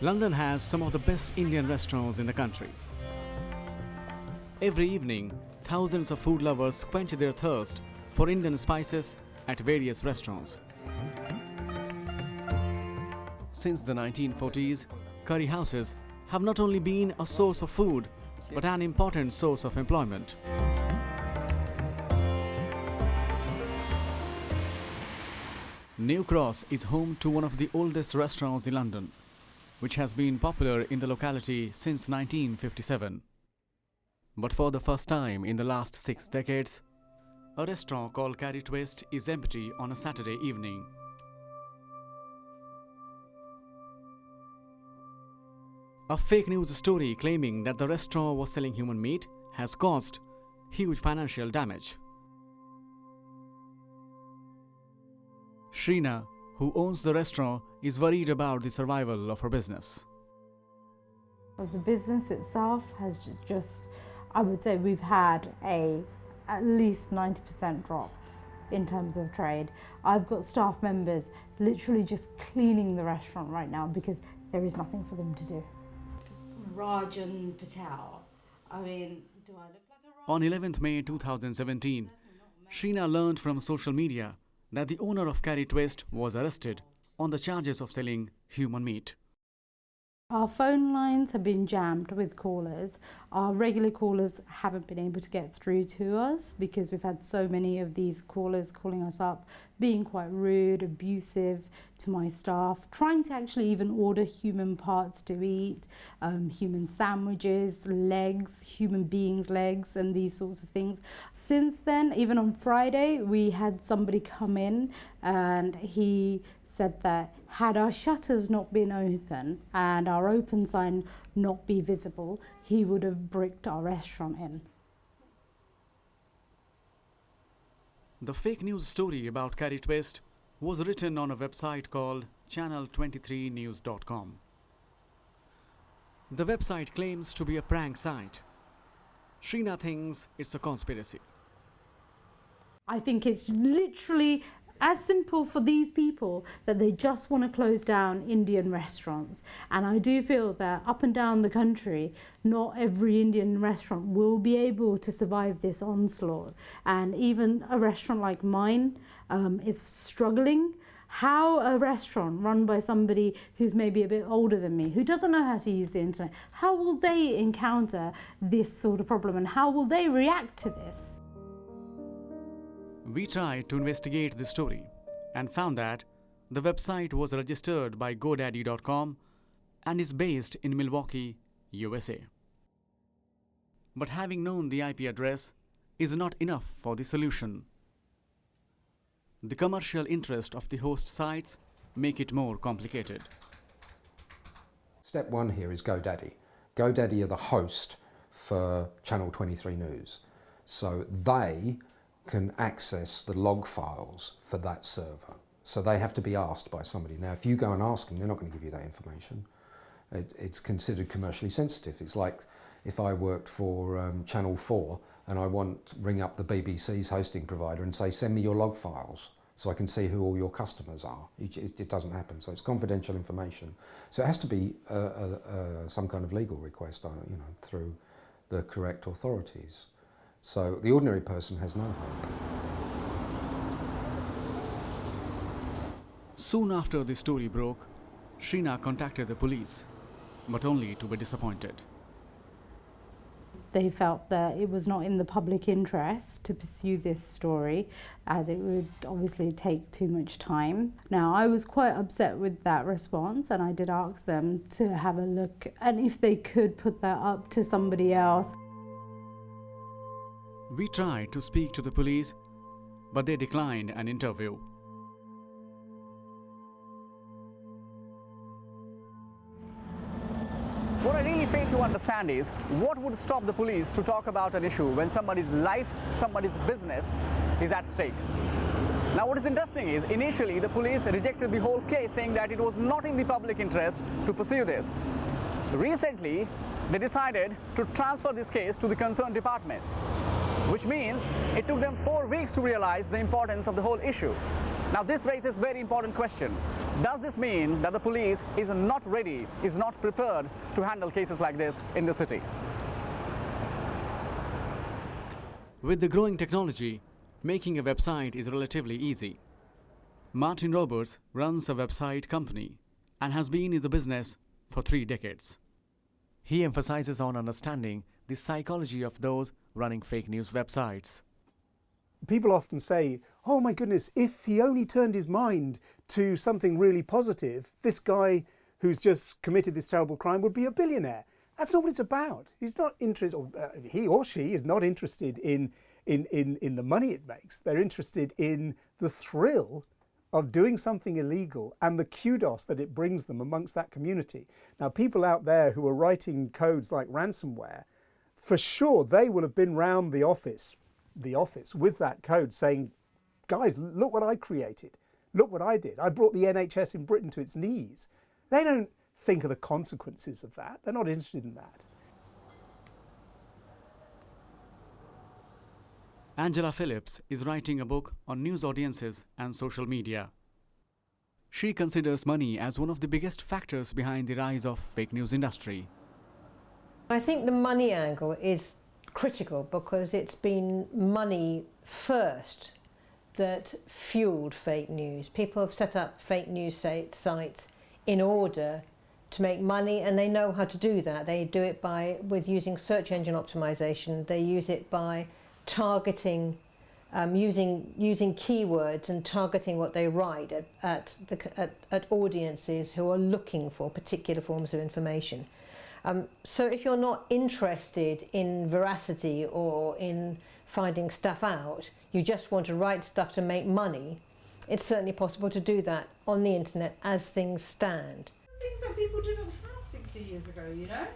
London has some of the best Indian restaurants in the country. Every evening, thousands of food lovers quench their thirst for Indian spices at various restaurants. Since the 1940s, curry houses have not only been a source of food, but an important source of employment. New Cross is home to one of the oldest restaurants in London, which has been popular in the locality since 1957. But for the first time in the last 6 decades, a restaurant called Curry Twist is empty on a Saturday evening. A fake news story claiming that the restaurant was selling human meat has caused huge financial damage. Shrina, who owns the restaurant, is worried about the survival of her business. The business itself has just, I would say we've had at least 90% drop in terms of trade. I've got staff members literally just cleaning the restaurant right now because there is nothing for them to do. Rajan Patel. I mean, do I look like a On 11th May 2017, Shrina learned from social media that the owner of Curry Twist was arrested on the charges of selling human meat. Our phone lines have been jammed with callers. Our regular callers haven't been able to get through to us because we've had so many of these callers calling us up, being quite rude, abusive to my staff, trying to actually even order human parts to eat, human sandwiches, legs, human beings' legs, and these sorts of things. Since then, even on Friday, we had somebody come in and he said that had our shutters not been open and our open sign not be visible, he would have bricked our restaurant in. The fake news story about Curry Twist was written on a website called channel23news.com. The website claims to be a prank site. Shrina thinks it's a conspiracy. I think it's literally as simple for these people that they just want to close down Indian restaurants. And I do feel that up and down the country, not every Indian restaurant will be able to survive this onslaught. And even a restaurant like mine is struggling. How a restaurant run by somebody who's maybe a bit older than me, who doesn't know how to use the internet, how will they encounter this sort of problem and how will they react to this? We tried to investigate the story and found that the website was registered by GoDaddy.com and is based in Milwaukee, USA. But having known the IP address is not enough for the solution. The commercial interest of the host sites make it more complicated. Step one here is GoDaddy. GoDaddy are the host for Channel 23 News. So they can access the log files for that server. So they have to be asked by somebody. Now, if you go and ask them, they're not going to give you that information. It's considered commercially sensitive. It's like if I worked for Channel 4 and I ring up the BBC's hosting provider and say, send me your log files so I can see who all your customers are. It doesn't happen. So it's confidential information. So it has to be some kind of legal request, through the correct authorities. So the ordinary person has no hope. Soon after the story broke, Shrina contacted the police, but only to be disappointed. They felt that it was not in the public interest to pursue this story as it would obviously take too much time. Now, I was quite upset with that response and I did ask them to have a look and if they could put that up to somebody else. We tried to speak to the police, but they declined an interview. What I really fail to understand is what would stop the police to talk about an issue when somebody's life, somebody's business is at stake. Now, what is interesting is initially the police rejected the whole case, saying that it was not in the public interest to pursue this. Recently, they decided to transfer this case to the concerned department. which means it took them 4 weeks to realize the importance of the whole issue. Now this raises a very important question. Does this mean that the police is not ready, is not prepared to handle cases like this in the city? With the growing technology, making a website is relatively easy. Martin Roberts runs a website company and has been in the business for 3 decades. He emphasizes on understanding the psychology of those running fake news websites. People often say, oh my goodness, if he only turned his mind to something really positive, this guy who's just committed this terrible crime would be a billionaire. That's not what it's about. He's not interested, he or she is not interested in the money it makes. They're interested in the thrill of doing something illegal and the kudos that it brings them amongst that community. Now, people out there who are writing codes like ransomware, for sure they will have been round the office with that code saying, guys, look what I created. Look what I did. I brought the NHS in Britain to its knees. They don't think of the consequences of that. They're not interested in that. Angela Phillips is writing a book on news audiences and social media. She considers money as one of the biggest factors behind the rise of fake news industry. I think the money angle is critical because it's been money first that fueled fake news. People have set up fake news sites in order to make money, and they know how to do that. They do it with using search engine optimization. They use it by targeting, using keywords and targeting what they write at audiences who are looking for particular forms of information. So if you're not interested in veracity or in finding stuff out, you just want to write stuff to make money, it's certainly possible to do that on the internet as things stand. Things that people didn't have 60 years ago, you know?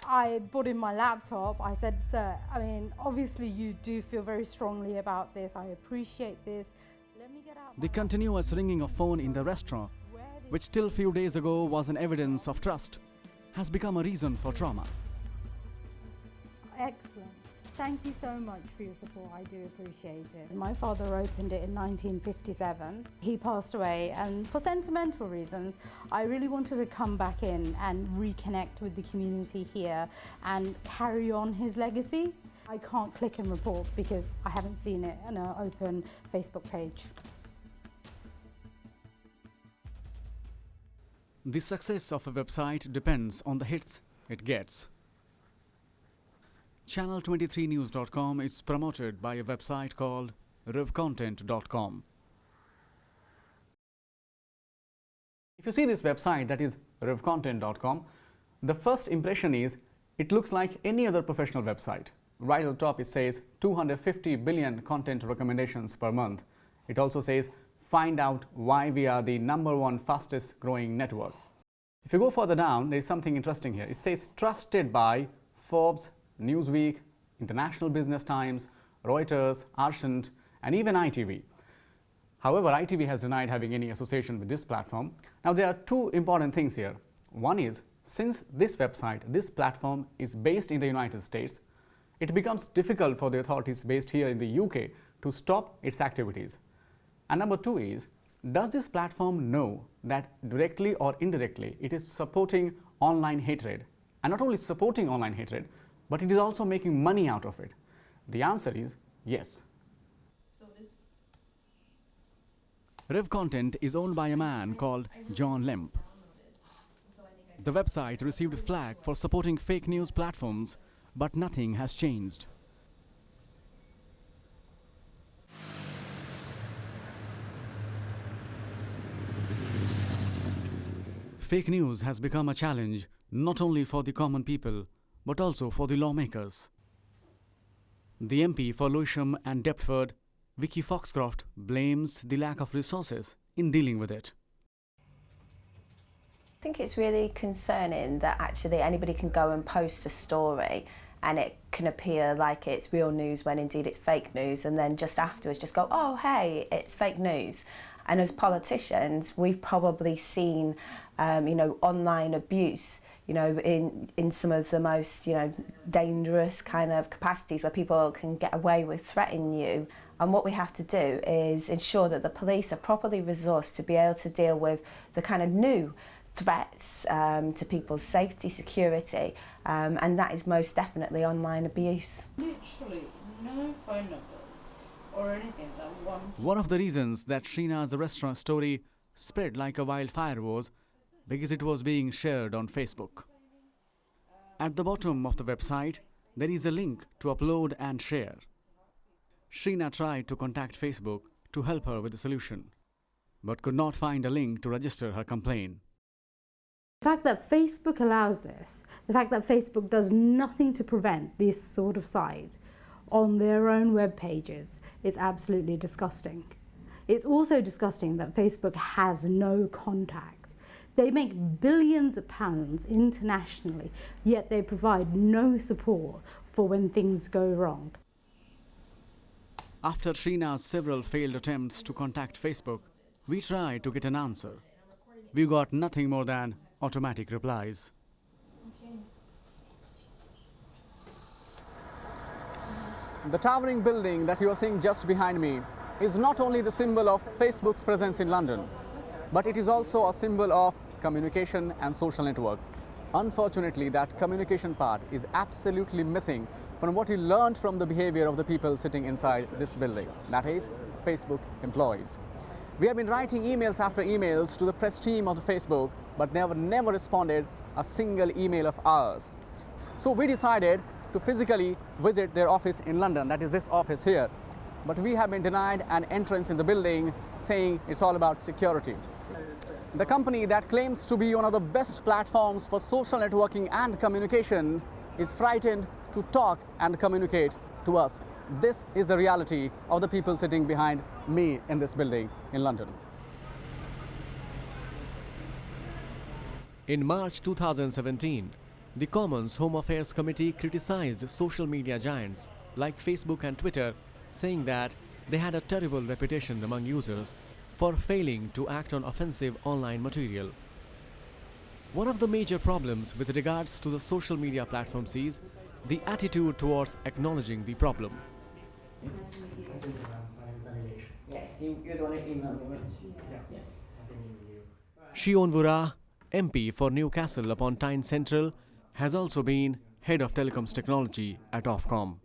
I brought in my laptop. I said, sir, I mean, obviously you do feel very strongly about this. I appreciate this. Let me get out. The continuous ringing of phone in the restaurant, which till few days ago was an evidence of trust, has become a reason for trauma. Excellent. Thank you so much for your support. I do appreciate it. My father opened it in 1957. He passed away, and for sentimental reasons, I really wanted to come back in and reconnect with the community here and carry on his legacy. I can't click and report because I haven't seen it on an open Facebook page. The success of a website depends on the hits it gets. Channel23news.com is promoted by a website called revcontent.com. If you see this website, that is revcontent.com, the first impression is it looks like any other professional website. Right at the top it says 250 billion content recommendations per month. It also says find out why we are the #1 fastest growing network. If you go further down, there is something interesting here. It says trusted by Forbes, Newsweek, International Business Times, Reuters, Arshent, and even ITV. However, ITV has denied having any association with this platform. Now, there are 2 important things here. One is, since this website, this platform is based in the United States, it becomes difficult for the authorities based here in the UK to stop its activities. And number 2 is, does this platform know that directly or indirectly it is supporting online hatred? And not only supporting online hatred, but it is also making money out of it. The answer is yes. Rev Content is owned by a man called John Lemp. The website received a flag for supporting fake news platforms, but nothing has changed. Fake news has become a challenge not only for the common people, but also for the lawmakers. The MP for Lewisham and Deptford, Vicky Foxcroft, blames the lack of resources in dealing with it. I think it's really concerning that actually anybody can go and post a story and it can appear like it's real news when indeed it's fake news, and then just afterwards just go, oh hey, it's fake news. And as politicians, we've probably seen online abuse you know, in some of the most, you know, dangerous kind of capacities where people can get away with threatening you. And what we have to do is ensure that the police are properly resourced to be able to deal with the kind of new threats to people's safety, security, and that is most definitely online abuse. Literally no phone numbers or anything that One of the reasons that Shrina's restaurant story spread like a wildfire was because it was being shared on Facebook. At the bottom of the website, there is a link to upload and share. Shrina tried to contact Facebook to help her with the solution, but could not find a link to register her complaint. The fact that Facebook allows this, the fact that Facebook does nothing to prevent this sort of site on their own web pages is absolutely disgusting. It's also disgusting that Facebook has no contact. They make billions of pounds internationally, yet they provide no support for when things go wrong. After Shrina's several failed attempts to contact Facebook, we tried to get an answer. We got nothing more than automatic replies. The towering building that you are seeing just behind me is not only the symbol of Facebook's presence in London, but it is also a symbol of communication and social network. Unfortunately, that communication part is absolutely missing from what we learned from the behavior of the people sitting inside this building, that is, Facebook employees. We have been writing emails after emails to the press team of the Facebook, but they have never responded a single email of ours. So we decided to physically visit their office in London, that is this office here. But we have been denied an entrance in the building, saying it's all about security. The company that claims to be one of the best platforms for social networking and communication is frightened to talk and communicate to us. This is the reality of the people sitting behind me in this building in London. In March 2017, the Commons Home Affairs Committee criticized social media giants like Facebook and Twitter, saying that they had a terrible reputation among users for failing to act on offensive online material. One of the major problems with regards to the social media platforms is the attitude towards acknowledging the problem. Yes, you don't want to email me. Shion Vura, MP for Newcastle upon Tyne Central, has also been Head of Telecoms Technology at Ofcom.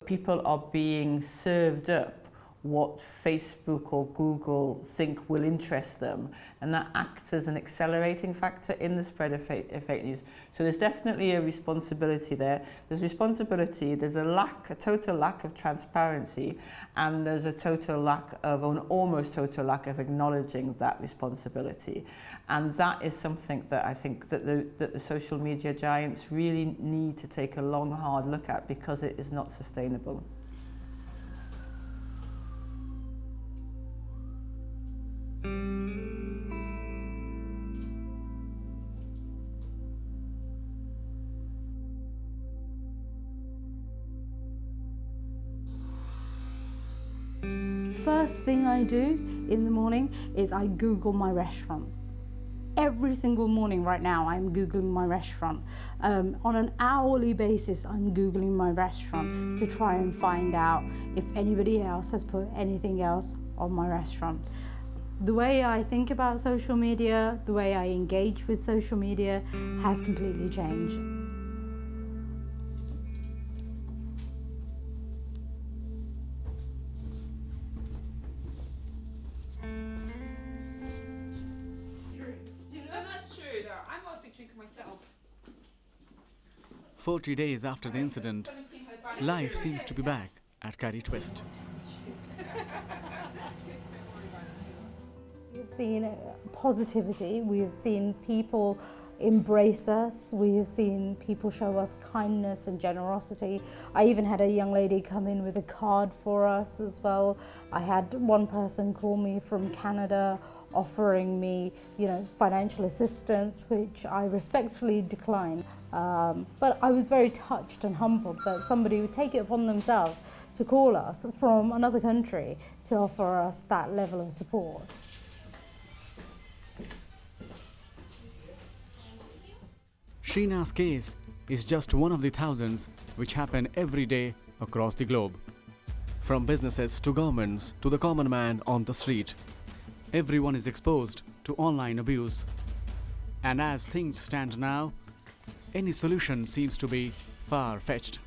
People are being served up what Facebook or Google think will interest them, and that acts as an accelerating factor in the spread of fake news. So there's definitely a responsibility there. There's responsibility, there's a total lack of transparency, and there's a total lack of, an almost total lack of acknowledging that responsibility. And that is something that I think that the social media giants really need to take a long, hard look at, because it is not sustainable. First thing I do in the morning is I Google my restaurant. Every single morning right now I'm Googling my restaurant. On an hourly basis I'm Googling my restaurant to try and find out if anybody else has put anything else on my restaurant. The way I think about social media, the way I engage with social media has completely changed. That's true though. I'm not a big drinker myself. 40 days after the incident, life seems to be back at Carrie Twist. We've seen positivity, we have seen people embrace us, we have seen people show us kindness and generosity. I even had a young lady come in with a card for us as well. I had one person call me from Canada offering me, financial assistance, which I respectfully declined. But I was very touched and humbled that somebody would take it upon themselves to call us from another country to offer us that level of support. Shrina's case is just one of the thousands which happen every day across the globe. From businesses to governments to the common man on the street, everyone is exposed to online abuse. And as things stand now, any solution seems to be far-fetched.